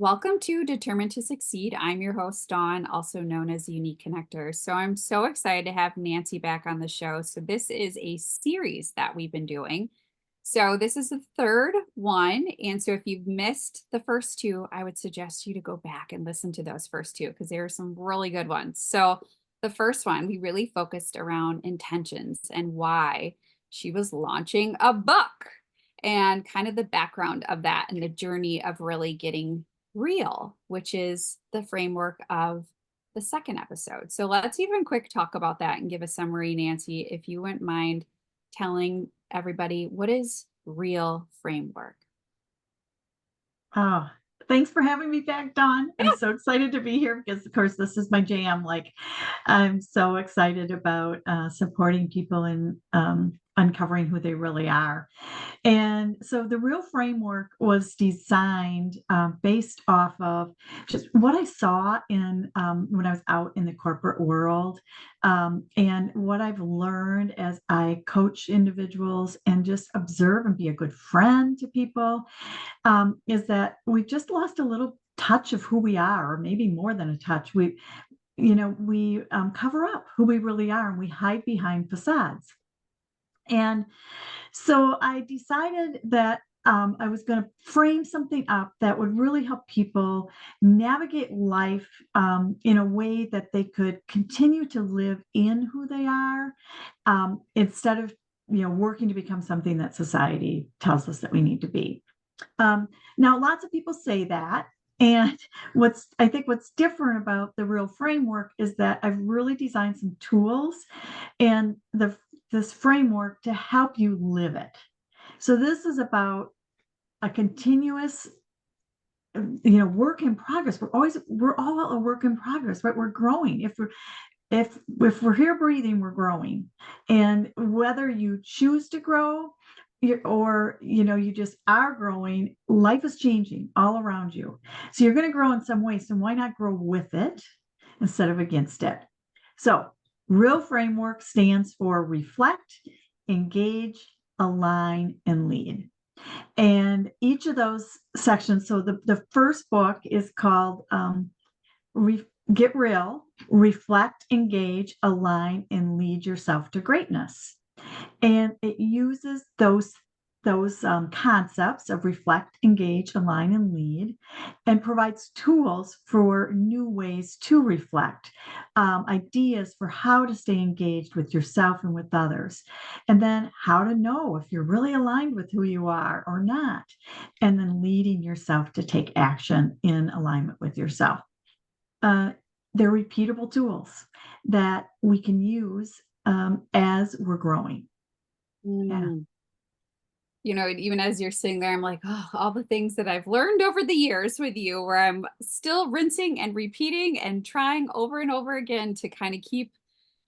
Welcome to Determined to Succeed. I'm your host, Dawn, also known as Unique Connector. So I'm so excited to have Nancy back on the show. So this is a series that we've been doing. So this is the third one. And so if you've missed the first two, I would suggest you to go back and listen to those first two because there are some really good ones. So the first one, we really focused around intentions and why she was launching a book and kind of the background of that and the journey of really getting real, which is the framework of the second episode. So let's even quick talk about that and give a summary, Nancy, if you wouldn't mind telling everybody what is real framework. Oh, thanks for having me back, Dawn. I'm so excited to be here because, of course, this is my jam. I'm so excited about supporting people in uncovering who they really are. And so the real framework was designed based off of just what I saw in when I was out in the corporate world, and what I've learned as I coach individuals and just observe and be a good friend to people, is that we've just lost a little touch of who we are, or maybe more than a touch. We cover up who we really are, and we hide behind facades. And so I decided that I was going to frame something up that would really help people navigate life in a way that they could continue to live in who they are, instead of working to become something that society tells us that we need to be. Now, lots of people say that. And what's different about the real framework is that I've really designed some tools and this framework to help you live it. So this is about a continuous, work in progress. We're all a work in progress, right? We're growing. If we're here breathing, we're growing. And whether you choose to grow or you just are growing, life is changing all around you. So you're going to grow in some way. So why not grow with it instead of against it? So real framework stands for reflect, engage, align, and lead. And each of those sections, so the first book is called Get Real, Reflect, Engage, Align, and Lead Yourself to Greatness. And it uses those concepts of reflect, engage, align, and lead, and provides tools for new ways to reflect, ideas for how to stay engaged with yourself and with others, and then how to know if you're really aligned with who you are or not, and then leading yourself to take action in alignment with yourself. They're repeatable tools that we can use as we're growing. Yeah. Even as you're sitting there, I'm like, oh, all the things that I've learned over the years with you, where I'm still rinsing and repeating and trying over and over again to kind of keep,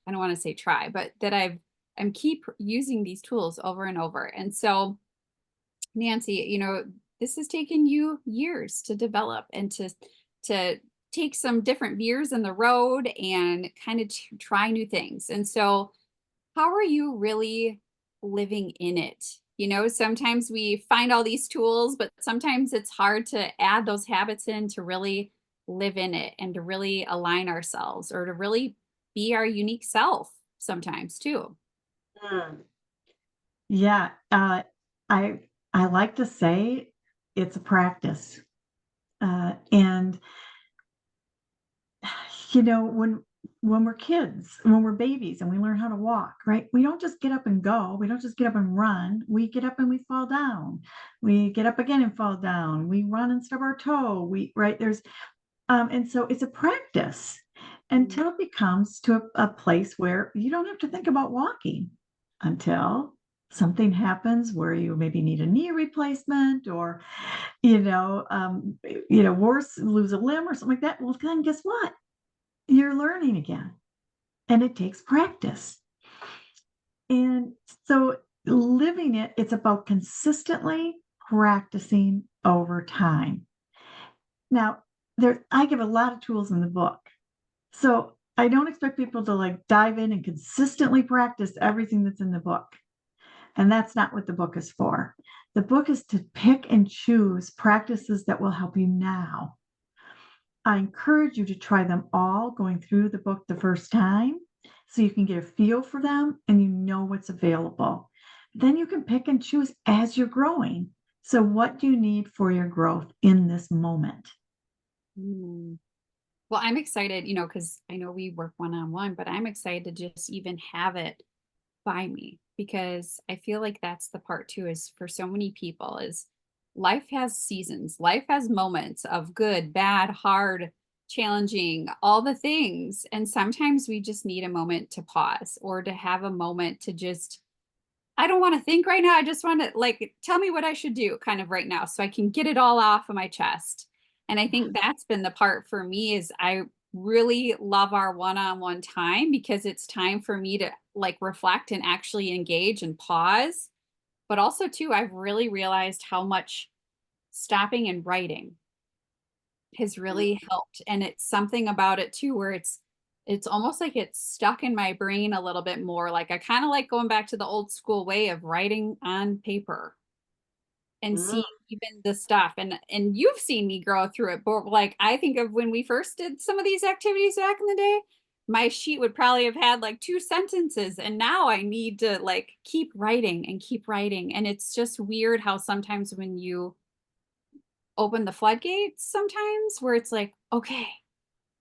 I don't want to say try, but that I'm keep using these tools over and over. And so, Nancy, this has taken you years to develop and to take some different veers in the road and kind of try new things. And so, how are you really living in it? Sometimes we find all these tools, but sometimes it's hard to add those habits in to really live in it and to really align ourselves or to really be our unique self sometimes too. Mm. Yeah. I like to say it's a practice. And when we're kids, when we're babies and we learn how to walk, right? We don't just get up and go. We don't just get up and run. We get up and we fall down. We get up again and fall down. We run and stub our toe. Right? And so it's a practice until it becomes to a place where you don't have to think about walking until something happens where you maybe need a knee replacement, or worse, lose a limb or something like that. Well, then guess what? You're learning again, and it takes practice. And so living it's about consistently practicing over time. Now, I give a lot of tools in the book. So I don't expect people to dive in and consistently practice everything that's in the book. And that's not what the book is for. The book is to pick and choose practices that will help you now I encourage you to try them all going through the book the first time so you can get a feel for them and you know what's available. Then you can pick and choose as you're growing. So, what do you need for your growth in this moment? Mm. Well, I'm excited, you know, because I know we work one on one, but I'm excited to just even have it by me because I feel like that's the part too is for so many people is life has seasons. Life has moments of good, bad, hard, challenging, all the things. And sometimes we just need a moment to pause or to have a moment to just I don't want to think right now. I just want to like tell me what I should do kind of right now so I can get it all off of my chest. And I think that's been the part for me is I really love our one-on-one time because it's time for me to like reflect and actually engage and pause. But also too, I've really realized how much stopping and writing has really helped. And it's something about it too, where it's almost like it's stuck in my brain a little bit more. Like I kind of like going back to the old school way of writing on paper and seeing even the stuff. And you've seen me grow through it. But like I think of when we first did some of these activities back in the day, my sheet would probably have had like 2 sentences. And now I need to like keep writing and keep writing. And it's just weird how sometimes when you open the floodgates sometimes where it's like, okay,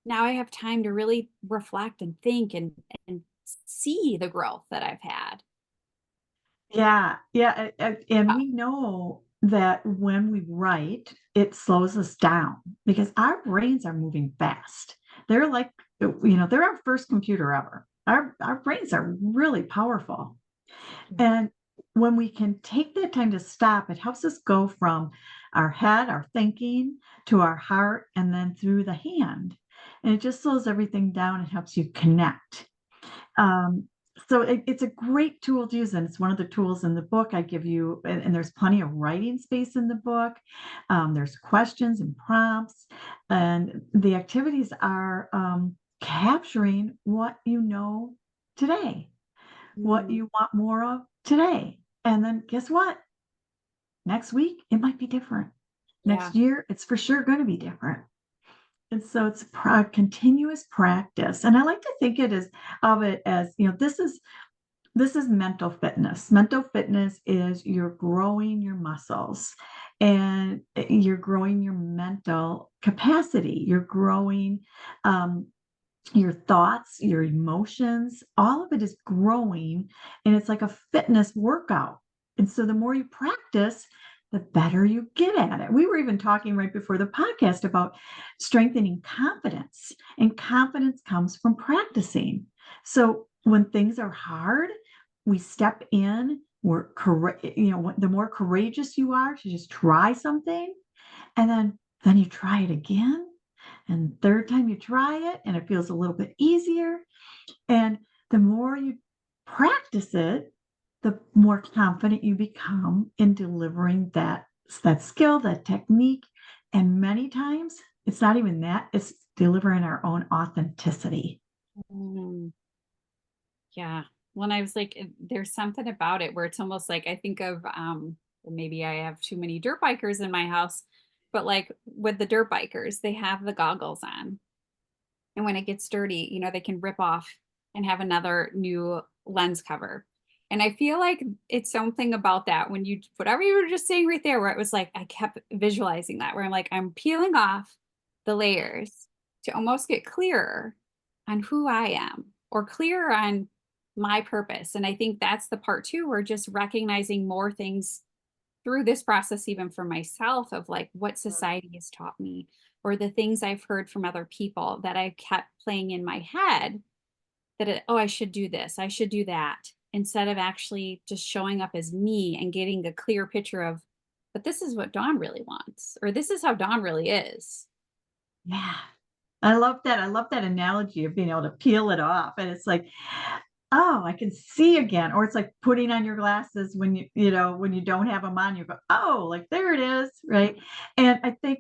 now I have time to really reflect and think and see the growth that I've had. Yeah, yeah, and Uh, we know that when we write, it slows us down because our brains are moving fast. They're like, they're our first computer ever. Our brains are really powerful. And when we can take that time to stop, it helps us go from our head, our thinking, to our heart, and then through the hand. And it just slows everything down. It helps you connect. Um, so it's a great tool to use, and it's one of the tools in the book I give you. And there's plenty of writing space in the book. There's questions and prompts, and the activities are capturing what you know today, what mm, you want more of today. And then guess what? Next week, it might be different. yeah. Next year, it's for sure going to be different. And so it's continuous practice. And I like to think of it as, this is mental fitness. Mental fitness is you're growing your muscles and you're growing your mental capacity. You're growing um, your thoughts, your emotions, all of it is growing. And it's like a fitness workout. And so the more you practice, the better you get at it. We were even talking right before the podcast about strengthening confidence, and confidence comes from practicing. So when things are hard, we step in. The more courageous you are to just try something, and then you try it again, and third time you try it and it feels a little bit easier. And the more you practice it, the more confident you become in delivering that skill, that technique. And many times it's not even that, it's delivering our own authenticity. Mm, yeah. When I was like, there's something about it where it's almost like I think of maybe I have too many dirt bikers in my house, but like with the dirt bikers, they have the goggles on. And when it gets dirty, you know, they can rip off and have another new lens cover. And I feel like it's something about that when you, whatever you were just saying right there, where it was like, I kept visualizing that, where I'm like, I'm peeling off the layers to almost get clearer on who I am or clearer on my purpose. And I think that's the part too, we're just recognizing more things through this process, even for myself, of like what society has taught me or the things I've heard from other people that I kept playing in my head oh, I should do this, I should do that, instead of actually just showing up as me and getting a clear picture of, but this is what Dawn really wants, or this is how Dawn really is. Yeah. I love that. I love that analogy of being able to peel it off. And it's like, oh, I can see again. Or it's like putting on your glasses when when you don't have them on, you go, oh, like there it is. Right. And I think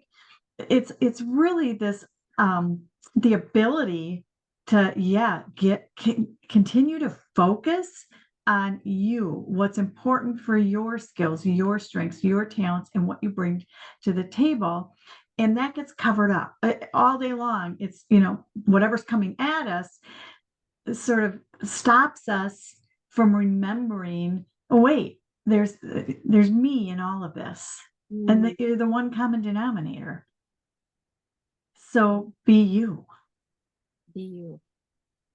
it's really this the ability to, yeah, continue to focus on you, what's important for your skills, your strengths, your talents, and what you bring to the table. And that gets covered up all day long. It's, whatever's coming at us sort of stops us from remembering, oh, wait, there's me in all of this. And Mm, that you're the one common denominator. So be you. be you.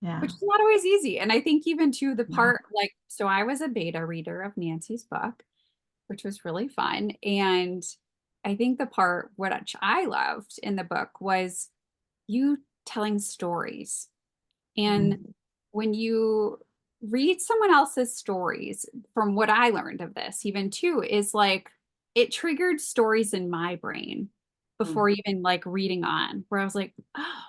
Yeah. Which is not always easy. And I think even to the No. part like, so I was a beta reader of Nancy's book, which was really fun. And I think the part which I loved in the book was you telling stories. And Mhm. when you read someone else's stories, from what I learned of this, even too, is like it triggered stories in my brain before even like reading on, where I was like, oh,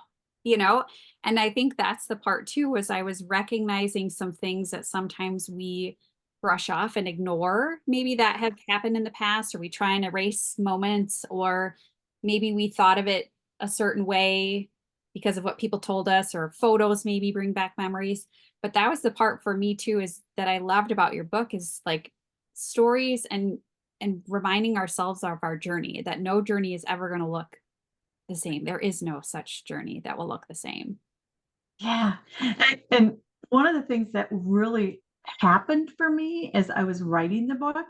you know, and I think that's the part too, was I was recognizing some things that sometimes we brush off and ignore, maybe that have happened in the past, or we try and erase moments, or maybe we thought of it a certain way because of what people told us, or photos maybe bring back memories. But that was the part for me too, is that I loved about your book, is like stories and reminding ourselves of our journey, that no journey is ever going to look the same. There is no such journey that will look the same. Yeah. And one of the things that really happened for me as I was writing the book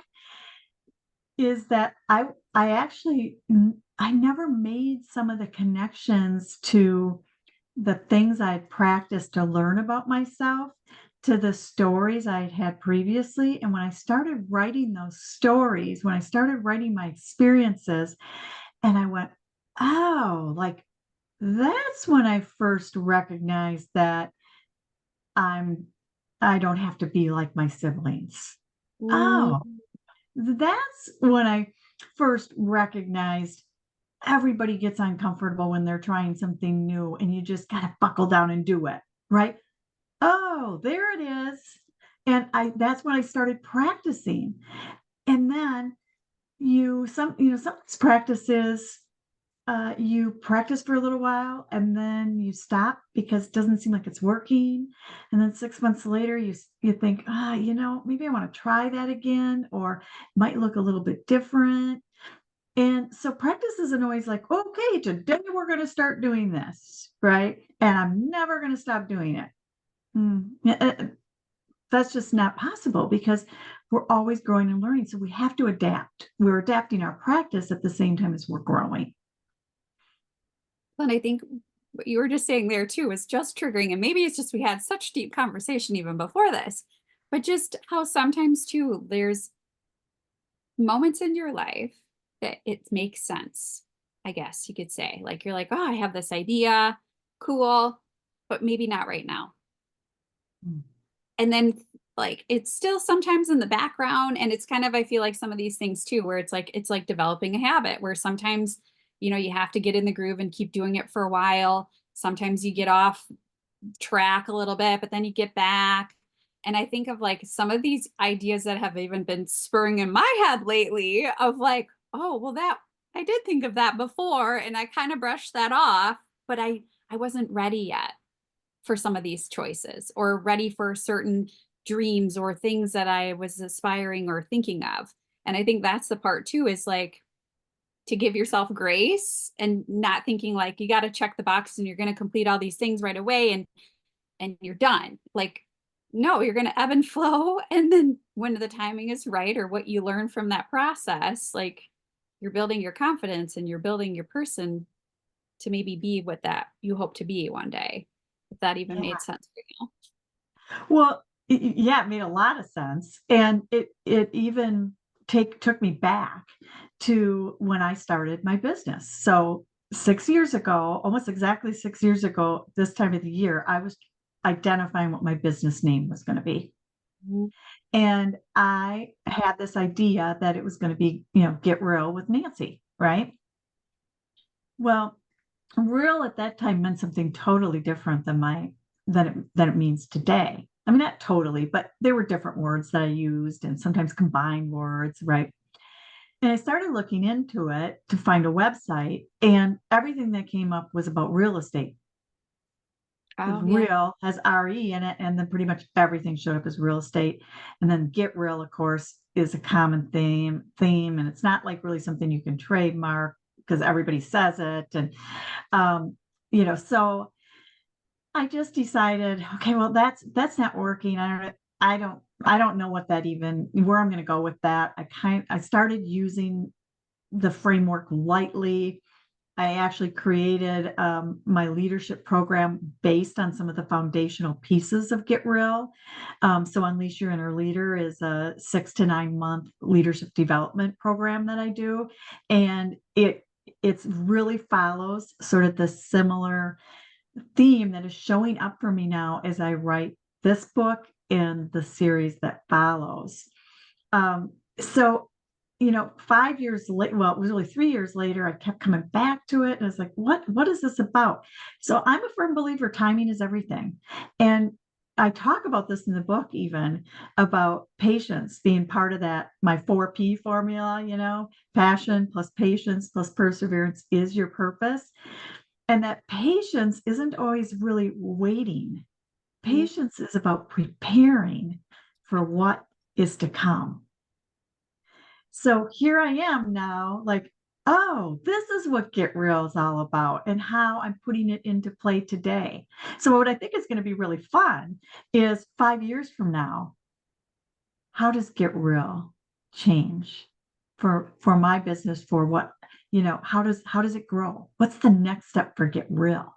is that I actually I never made some of the connections to the things I'd practiced to learn about myself to the stories I'd had previously. And when I started writing those stories, when I started writing my experiences, and I went, oh, like that's when I first recognized that I'm I don't have to be like my siblings. Oh, Mm, that's when I first recognized everybody gets uncomfortable when they're trying something new and you just got to buckle down and do it, right? Oh, there it is. And I that's when I started practicing. And then some of these practices you practice for a little while and then you stop because it doesn't seem like it's working. And then 6 months later, you think, maybe I want to try that again, or it might look a little bit different. And so practice isn't always like, okay, today we're going to start doing this, right? And I'm never going to stop doing it. Yeah, that's just not possible because we're always growing and learning. So we have to adapt. We're adapting our practice at the same time as we're growing. and I think what you were just saying there too is just triggering. And maybe it's just we had such deep conversation even before this, but just how sometimes too, there's moments in your life that it makes sense, I guess you could say. Like you're like, oh, I have this idea, cool, but maybe not right now. Mm. And then like it's still sometimes in the background. And it's kind of, I feel like some of these things too, where it's like developing a habit where sometimes, you have to get in the groove and keep doing it for a while. Sometimes you get off track a little bit, but then you get back. And I think of like some of these ideas that have even been spurring in my head lately of like, oh, well, that I did think of that before and I kind of brushed that off, but I wasn't ready yet for some of these choices or ready for certain dreams or things that I was aspiring or thinking of. And I think that's the part too, is like to give yourself grace and not thinking like you got to check the box and you're going to complete all these things right away and you're done. Like, no, you're going to ebb and flow. And then when the timing is right or what you learn from that process, like you're building your confidence and you're building your person to maybe be what that you hope to be one day. If that even Yeah. made sense for you. Well, yeah, it made a lot of sense, and it even take took me back to when I started my business. So 6 years ago, almost exactly 6 years ago, this time of the year, I was identifying what my business name was going to be. Mhm. And I had this idea that it was going to be, get real with Nancy, right? Well, real at that time meant something totally different than it means today. I mean, not totally, but there were different words that I used and sometimes combined words, right? And I started looking into it to find a website, and everything that came up was about real estate. Because Oh, yeah. real has RE in it, and then pretty much everything showed up as real estate. And then get real, of course, is a common theme, and it's not like really something you can trademark. because everybody says it. And, so I just decided, okay, well, that's not working. I don't know where I'm going to go with that. I started using the framework lightly. I actually created my leadership program based on some of the foundational pieces of Get Real. So Unleash Your Inner Leader is a 6 to 9 month leadership development program that I do. And it's really follows sort of the similar theme that is showing up for me now as I write this book and the series that follows. So 5 years later, well, it was really 3 years later, I kept coming back to it. And I was like, what is this about? So I'm a firm believer timing is everything. And I talk about this in the book, even about patience being part of that, my 4P formula, passion plus patience plus perseverance is your purpose. And that patience isn't always really waiting. Mm. Patience is about preparing for what is to come. So here I am now, like, oh, this is what Get Real is all about and how I'm putting it into play today. So what I think is going to be really fun is 5 years from now, how does Get Real change for my business, for what, how does it grow? What's the next step for Get Real?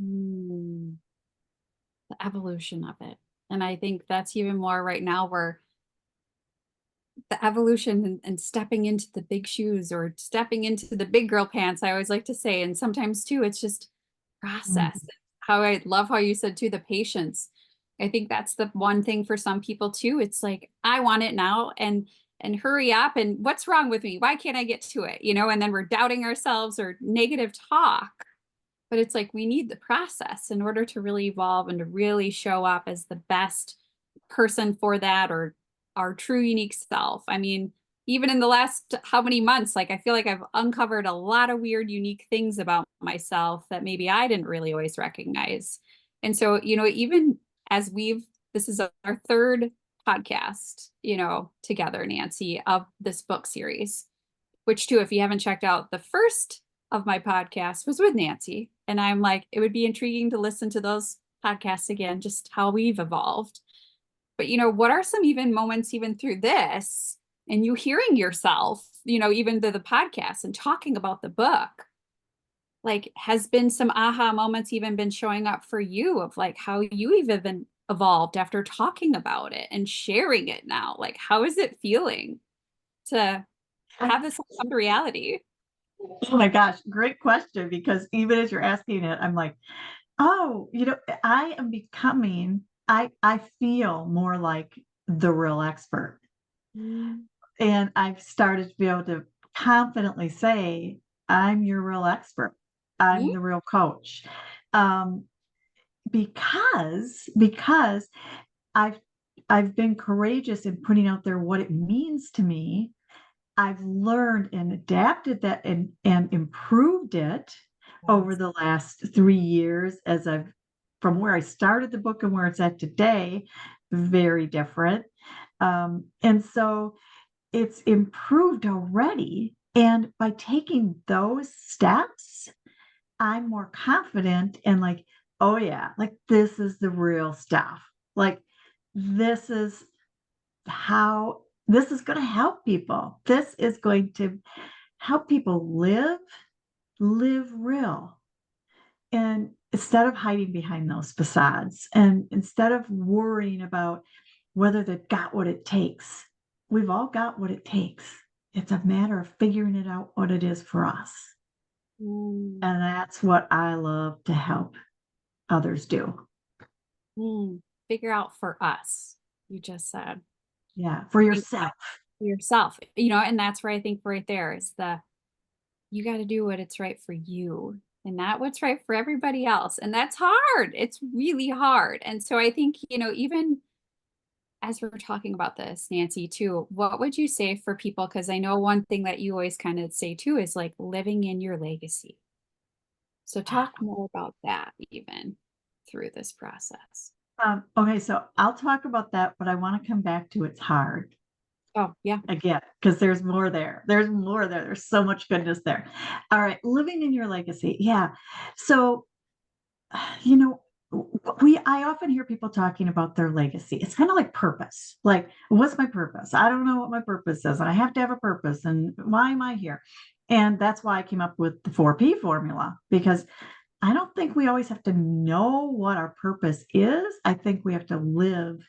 Mm. The evolution of it. And I think that's even more right now where the evolution and stepping into the big shoes or stepping into the big girl pants, I always like to say. And sometimes too, it's just Mm. process. How I love how you said too, the patience. I think that's the one thing for some people too. It's like, I want it now and hurry up. And what's wrong with me? Why can't I get to it? And then we're doubting ourselves or negative talk. But it's like we need the process in order to really evolve and to really show up as the best person for that or our true unique self. I mean, even in the last how many months, like I feel like I've uncovered a lot of weird, unique things about myself that maybe I didn't really always recognize. And so, even as this is our third podcast, together, Nancy, of this book series, which too, if you haven't checked out the first of my podcast was with Nancy. And I'm like, it would be intriguing to listen to those podcasts again, just how we've evolved. But what are some even moments even through this and you hearing yourself, even through the podcast and talking about the book, like has been some aha moments even been showing up for you of like how you even been evolved after talking about it and sharing it now? Like, how is it feeling to have this come to reality? Oh my gosh, great question. Because even as you're asking it, I'm like, oh, I am becoming, I feel more like the real expert. Mm. And I've started to be able to confidently say, I'm your real expert. I'm the real coach. Um, because I've I've been courageous in putting out there what it means to me. I've learned and adapted that and improved it over Yes. the last 3 years from where I started the book and where it's at today, very different. And so it's improved already. And by taking those steps, I'm more confident and like, oh yeah, like this is the real stuff. Like this is how this is going to help people. This is going to help people live real. And instead of hiding behind those facades and instead of worrying about whether they've got what it takes, we've all got what it takes. It's a matter of figuring it out what it is for us. Mm, And that's what I love to help others do. mm. Figure out for us, you just said. Yeah, for Think yourself. for yourself, and that's where I think right there is you got to do what it's right for you and not what's right for everybody else. And that's hard. It's really hard. And so I think, even as we're talking about this, Nancy, too, what would you say for people? Because I know one thing that you always kind of say too is like living in your legacy. So talk more about that even through this process. Okay, so I'll talk about that, but I want to come back to it's hard. Oh, yeah. again, because there's more there. There's more there. There's so much goodness there. All right, living in your legacy. Yeah. So, you know, I often hear people talking about their legacy. It's kind of like purpose. Like, what's my purpose? I don't know what my purpose is, and I have to have a purpose. And why am I here? And that's why I came up with the 4P formula, because I don't think we always have to know what our purpose is. I think we have to live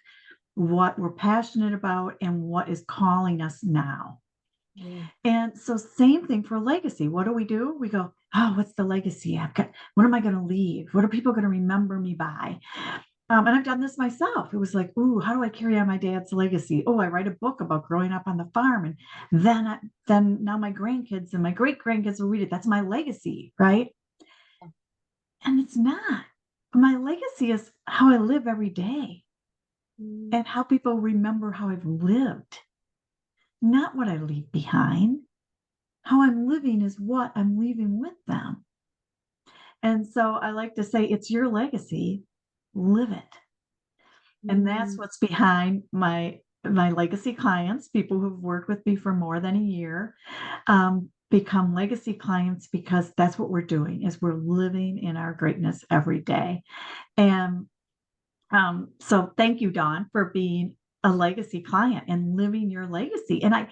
what we're passionate about and what is calling us now. Mm. And so, same thing for legacy. What do? We go, oh, what's the legacy? What am I going to leave? What are people going to remember me by? And I've done this myself. It was like, ooh, how do I carry on my dad's legacy? Oh, I write a book about growing up on the farm, and then now my grandkids and my great grandkids will read it. That's my legacy, right? And it's not. My legacy is how I live every day Mm. and how people remember how I've lived, not what I leave behind. How I'm living is what I'm leaving with them. And so I like to say, it's your legacy, live it. And that's Mm. what's behind my legacy clients, people who've worked with me for more than a year, become legacy clients because that's what we're doing is we're living in our greatness every day. And so thank you, Dawn, for being a legacy client and living your legacy. And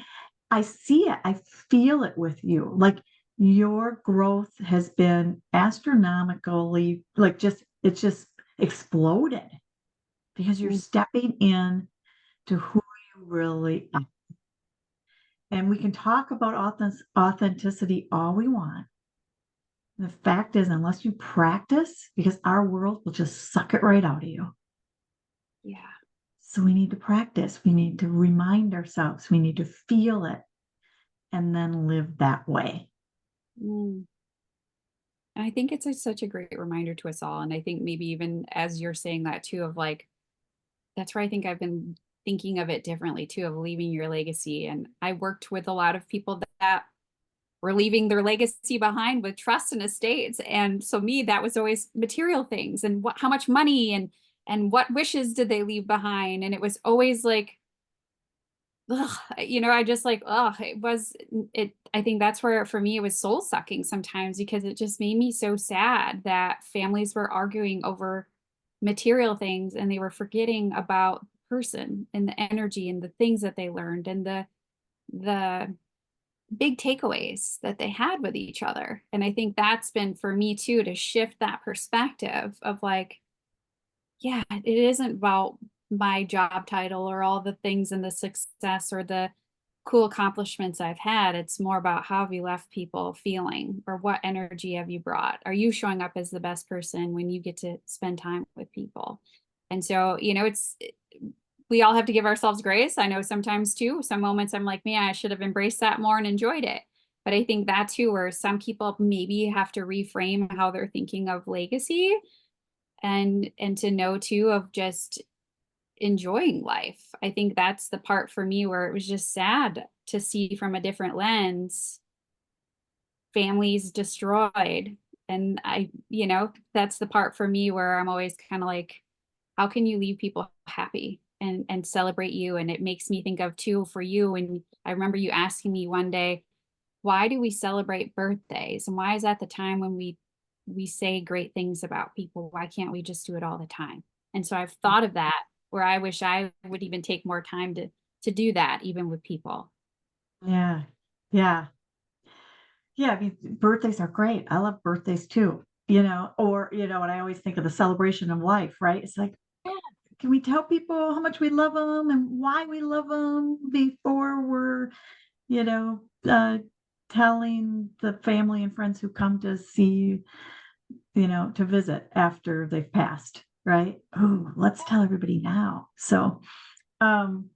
I see it, I feel it with you. Like your growth has been astronomically, like just it's just exploded because you're Mm. stepping in to who you really are. And we can talk about authenticity all we want. The fact is, unless you practice, because our world will just suck it right out of you. Yeah. So we need to practice. We need to remind ourselves. We need to feel it and then live that way. Mm. And I think it's such a great reminder to us all. And I think maybe even as you're saying that too, of like, that's where I think I've been thinking of it differently too, of leaving your legacy. And I worked with a lot of people that were leaving their legacy behind with trust and estates. And so me, that was always material things and how much money and what wishes did they leave behind. And it was always like, ugh, I just like, ugh, I think that's where for me it was soul sucking sometimes because it just made me so sad that families were arguing over material things and they were forgetting about the person and the energy and the things that they learned and the big takeaways that they had with each other. And I think that's been for me too to shift that perspective of like, yeah, it isn't about my job title or all the things and the success or the cool accomplishments I've had. It's more about how have you left people feeling or what energy have you brought? Are you showing up as the best person when you get to spend time with people? And so, we all have to give ourselves grace. I know sometimes too, some moments I'm like, man, I should have embraced that more and enjoyed it. But I think that too, where some people maybe have to reframe how they're thinking of legacy and to know too of just enjoying life. I think that's the part for me where it was just sad to see from a different lens families destroyed. And that's the part for me where I'm always kind of like, how can you leave people happy and celebrate you? And it makes me think of too for you. And I remember you asking me one day, why do we celebrate birthdays? And why is that the time when we say great things about people? Why can't we just do it all the time? And so I've thought of that where I wish I would even take more time to do that, even with people. Yeah. Yeah. Yeah. I mean, birthdays are great. I love birthdays too, and I always think of the celebration of life, right? It's like, can we tell people how much we love them and why we love them before we're, you know, uh, telling the family and friends who come to see, to visit after they've passed, right? Oh, let's tell everybody now. So, um,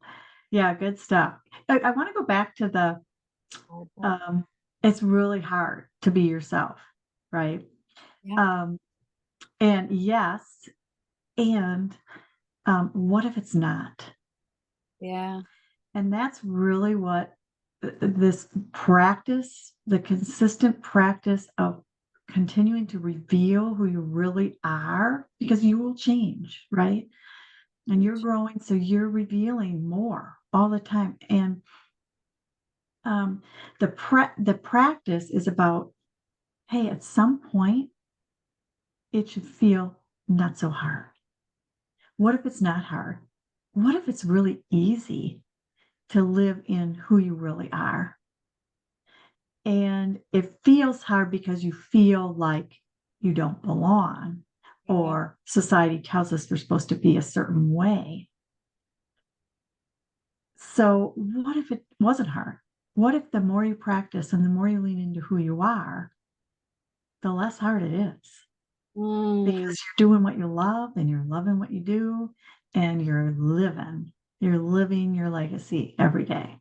yeah, good stuff. I want to go back to um, it's really hard to be yourself, right? Yeah. Um, and yes, and what if it's not? Yeah. And that's really what this practice, the consistent practice of continuing to reveal who you really are, because you will change, right? And you're growing, so you're revealing more all the time. And the practice is about, hey, at some point, it should feel not so hard. What if it's not hard? What if it's really easy to live in who you really are? And it feels hard because you feel like you don't belong, Yeah. or society tells us we're supposed to be a certain way. So, what if it wasn't hard? What if the more you practice and the more you lean into who you are, the less hard it is? Because Mm. you're doing what you love and you're loving what you do and you're living your legacy every day.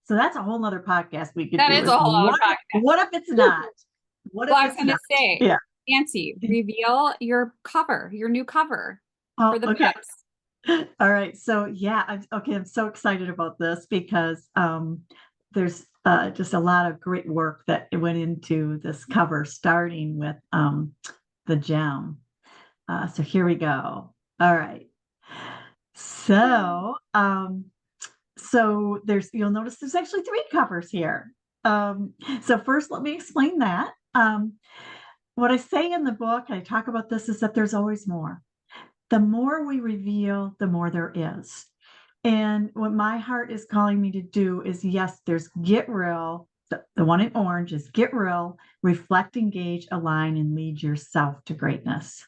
So that's a whole nother podcast we could That do, is a is whole other what if it's podcast. not? What if Well, I was it's going to not? say, Yeah. Nancy, reveal your cover, your new cover for Oh, the okay. books. All right. So yeah, I'm so excited about this because there's just a lot of great work that went into this cover, starting with the gem. So here we go. All right. So you'll notice there's actually three covers here. So first, let me explain that. What I say in the book, I talk about this, is that there's always more. The more we reveal, the more there is. And what my heart is calling me to do is, yes, there's get real. The one in orange is get real, reflect, engage, align, and lead yourself to greatness.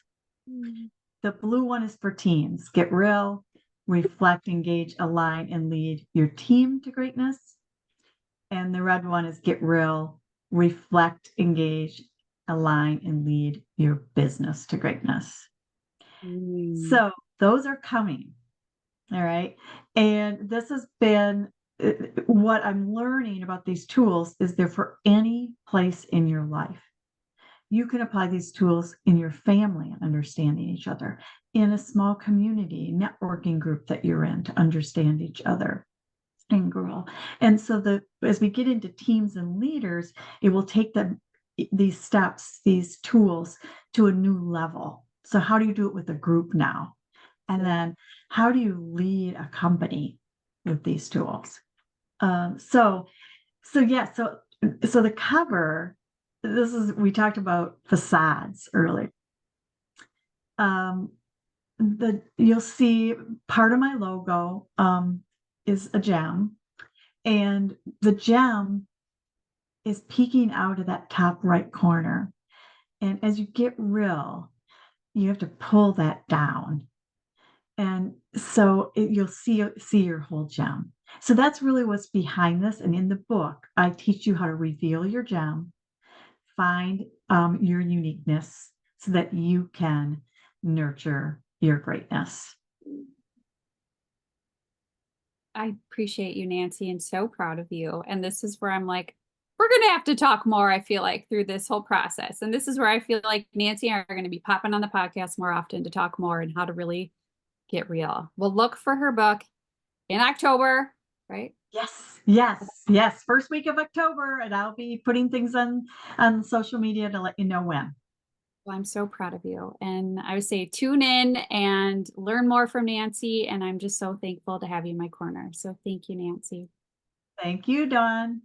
Mm. The blue one is for teens, get real, reflect, engage, align, and lead your team to greatness. And the red one is get real, reflect, engage, align, and lead your business to greatness. Mm. So those are coming. All right. And this has been what I'm learning about these tools is they're for any place in your life. You can apply these tools in your family and understanding each other, in a small community networking group that you're in to understand each other and grow. And so as we get into teams and leaders, it will take them these steps, these tools to a new level. So how do you do it with a group now? And then how do you lead a company with these tools? Um, so, so the cover, we talked about facades earlier. Um, you'll see part of my logo is a gem, and the gem is peeking out of that top right corner. And as you get real, you have to pull that down. And so you'll see your whole gem. So that's really what's behind this. And in the book, I teach you how to reveal your gem, find your uniqueness so that you can nurture your greatness. I appreciate you, Nancy, and so proud of you. And this is where I'm like, we're going to have to talk more, I feel like, through this whole process. And this is where I feel like Nancy and I are going to be popping on the podcast more often to talk more and how to really get real. We'll look for her book in October, right? Yes, yes, yes. First week of October, and I'll be putting things on social media to let you know when. Well, I'm so proud of you. And I would say tune in and learn more from Nancy. And I'm just so thankful to have you in my corner. So thank you, Nancy. Thank you, Dawn.